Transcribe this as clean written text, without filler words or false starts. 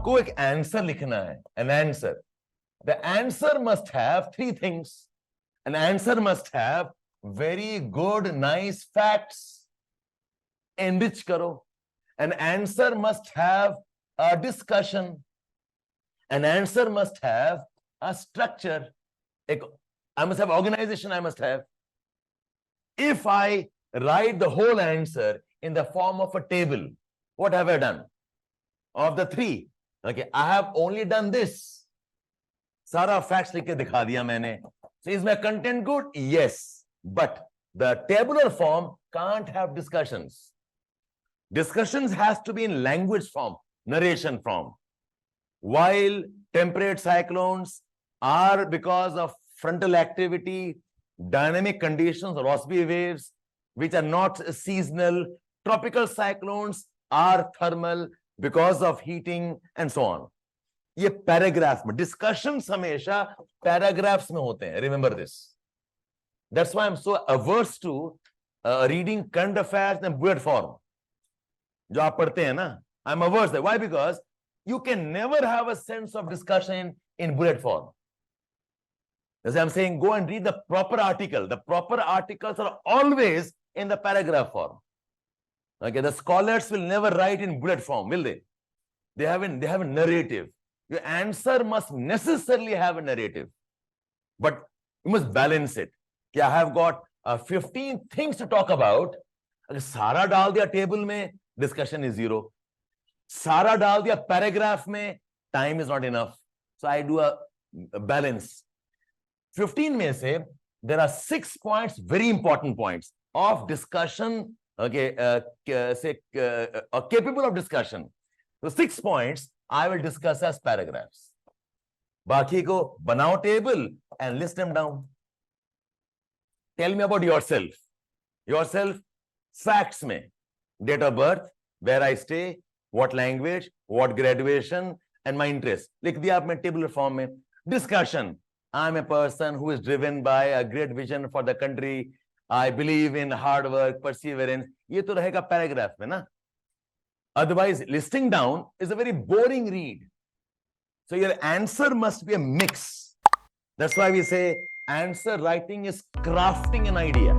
आपको एक आंसर लिखना है, an answer. The answer must have three things. An answer must have very good, nice facts. Enrich karo. An answer must have a discussion. An answer must have a structure. I must have organization, I must have. If I write the whole answer in the form of a table, what have I done? Of the three, okay, I have only done this. Sara facts लिख के दिखा दिया मैंने. So is my content good? Yes. But the tabular form can't have discussions. Discussions has to be in language form, narration form. While temperate cyclones are because of frontal activity, dynamic conditions, Rossby waves, which are not seasonal, tropical cyclones are thermal because of heating and so on. ये paragraph में, discussions हमेशा paragraphs में होते हैं. Remember this. That's why I'm so averse to reading current affairs in bullet form. जो आप पढ़ते हैं ना, I'm averse that. Why? Because you can never have a sense of discussion in bullet form. As I'm saying, go and read the proper article. The proper articles are always in the paragraph form. Okay, the scholars will never write in bullet form, will they? They have a narrative. Your answer must necessarily have a narrative, but you must balance it. I have got 15 things to talk about. अगर सारा डाल दिया table में, discussion is zero. सारा डाल दिया paragraph में, time is not enough. So I do a balance. 15 में से, there are 6 points, very important points of discussion, okay, capable of discussion. So 6 points I will discuss as paragraphs. बाकी को बनाओ table and list them down. Tell me about yourself. Yourself, facts में. Date of birth, where I stay, what language, what graduation, and my interest. लिख दिया आपने tabular form में. Discussion. I'm a person who is driven by a great vision for the country. I believe in hard work, perseverance. ये तो रहेगा paragraph में ना. Otherwise, listing down is a very boring read. So your answer must be a mix. That's why we say answer writing is crafting an idea.